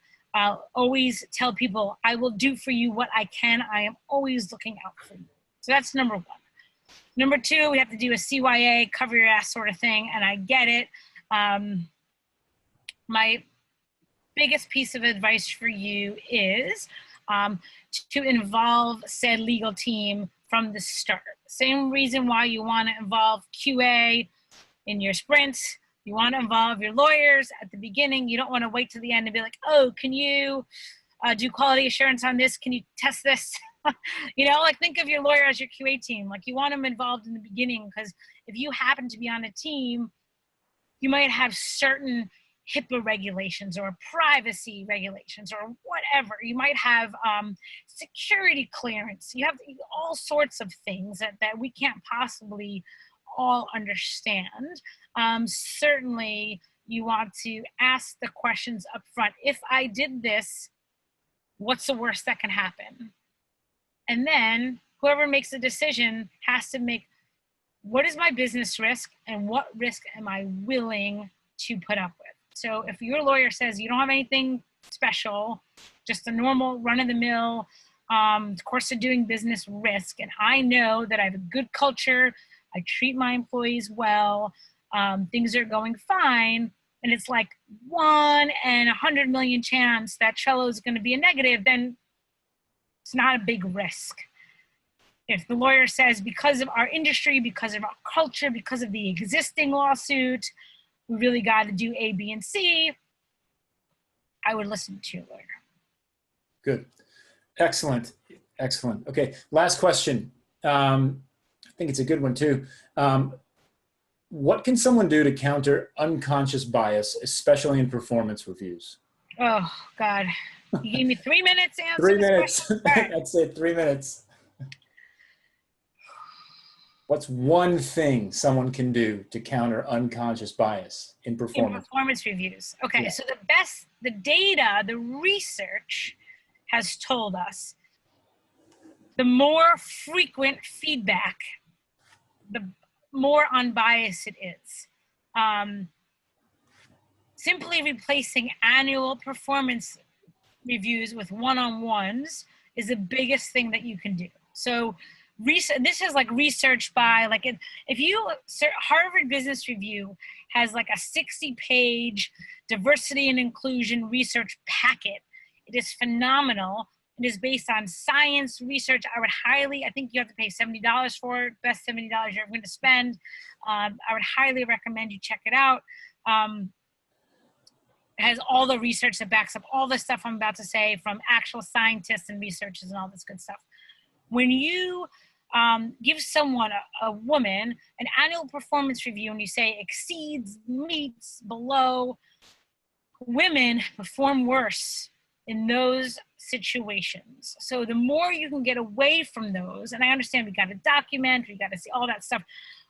always tell people, I will do for you what I can. I am always looking out for you. So that's number one. Number two, we have to do a CYA, cover your ass sort of thing, and I get it. My biggest piece of advice for you is to involve said legal team from the start. Same reason why you want to involve QA in your sprints. You want to involve your lawyers at the beginning. You don't want to wait to the end and be like, oh, can you do quality assurance on this? Can you test this? You know, like, think of your lawyer as your QA team. Like, you want them involved in the beginning, because if you happen to be on a team, you might have certain HIPAA regulations or privacy regulations or whatever. You might have security clearance. You have all sorts of things that we can't possibly all understand. Certainly, you want to ask the questions up front. If I did this, what's the worst that can happen? And then whoever makes the decision has to make, what is my business risk and what risk am I willing to put up with? So if your lawyer says you don't have anything special, just a normal run-of-the-mill course of doing business risk, and I know that I have a good culture, I treat my employees well, things are going fine, and it's like 1 in 100 million chance that Trello is going to be a negative, then it's not a big risk. If the lawyer says, because of our industry, because of our culture, because of the existing lawsuit, we really got to do A, B, and C, I would listen to your lawyer. Good. Excellent. Excellent. Okay. Last question. I think it's a good one too. What can someone do to counter unconscious bias, especially in performance reviews? Oh, God. You gave me 3 minutes to answer 3 minutes. Right. That's it. 3 minutes. What's one thing someone can do to counter unconscious bias in performance? In performance reviews. Okay, Yeah. so the data, the research has told us the more frequent feedback, the more unbiased it is. Simply replacing annual performance reviews with one-on-ones is the biggest thing that you can do. So this is like research by like if you Harvard Business Review has like a 60-page diversity and inclusion research packet. It is phenomenal. It is based on science research. I think you have to pay $70 for it. Best $70 you're ever going to spend. I would highly recommend you check it out. It has all the research that backs up all the stuff I'm about to say from actual scientists and researchers and all this good stuff. When you give someone, a woman, an annual performance review and you say exceeds, meets, below, women perform worse in those situations. So the more you can get away from those, and I understand we got to document, we got to see all that stuff,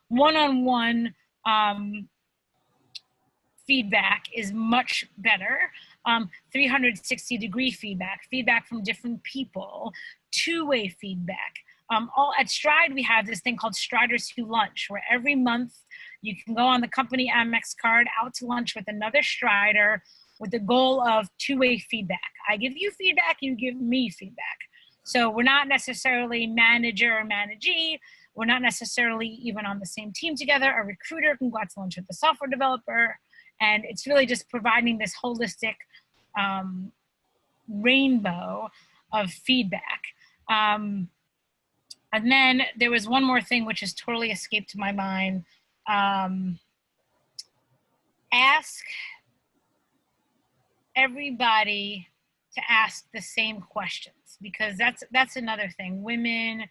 one-on-one feedback is much better. 360-degree feedback from different people, two-way feedback. All at Stride, we have this thing called Striders Who Lunch, where every month you can go on the company Amex card out to lunch with another Strider with the goal of two-way feedback. I give you feedback, you give me feedback. So we're not necessarily manager or managee. We're not necessarily even on the same team together. A recruiter can go out to lunch with a software developer. And it's really just providing this holistic rainbow of feedback. And then there was one more thing which has totally escaped my mind. Ask everybody to ask the same questions, because that's another thing. Women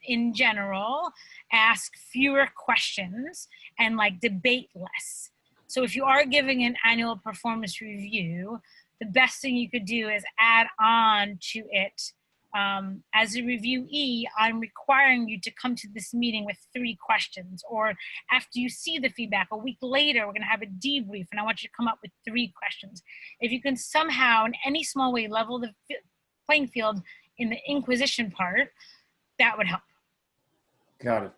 in general ask fewer questions and like debate less. So if you are giving an annual performance review, the best thing you could do is add on to it. As a reviewee, I'm requiring you to come to this meeting with 3 questions. Or after you see the feedback, a week later, we're going to have a debrief, and I want you to come up with 3 questions. If you can somehow, in any small way, level the playing field in the inquisition part, that would help. Got it.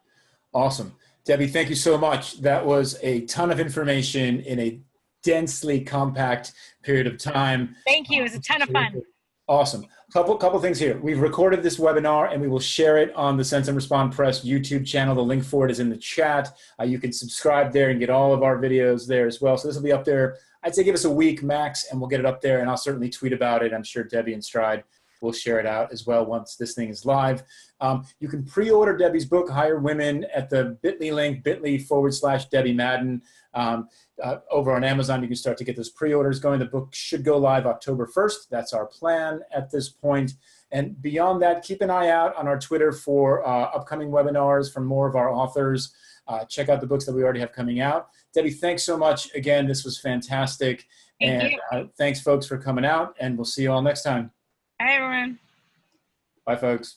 Awesome. Debbie, thank you so much. That was a ton of information in a densely compact period of time. Thank you. It was a ton of fun. Awesome. Couple things here. We've recorded this webinar and we will share it on the Sense and Respond Press YouTube channel. The link for it is in the chat. You can subscribe there and get all of our videos there as well. So this will be up there. I'd say give us a week max and we'll get it up there, and I'll certainly tweet about it. I'm sure Debbie and Stride will share it out as well once this thing is live. You can pre-order Debbie's book, Hire Women, at the bit.ly link, bit.ly/Debbie Madden. Over on Amazon, you can start to get those pre-orders going. The book should go live October 1st. That's our plan at this point. And beyond that, keep an eye out on our Twitter for upcoming webinars from more of our authors. Check out the books that we already have coming out. Debbie, thanks so much. Again, this was fantastic. Thank you. Thanks, folks, for coming out, and we'll see you all next time. Bye, everyone. Bye, folks.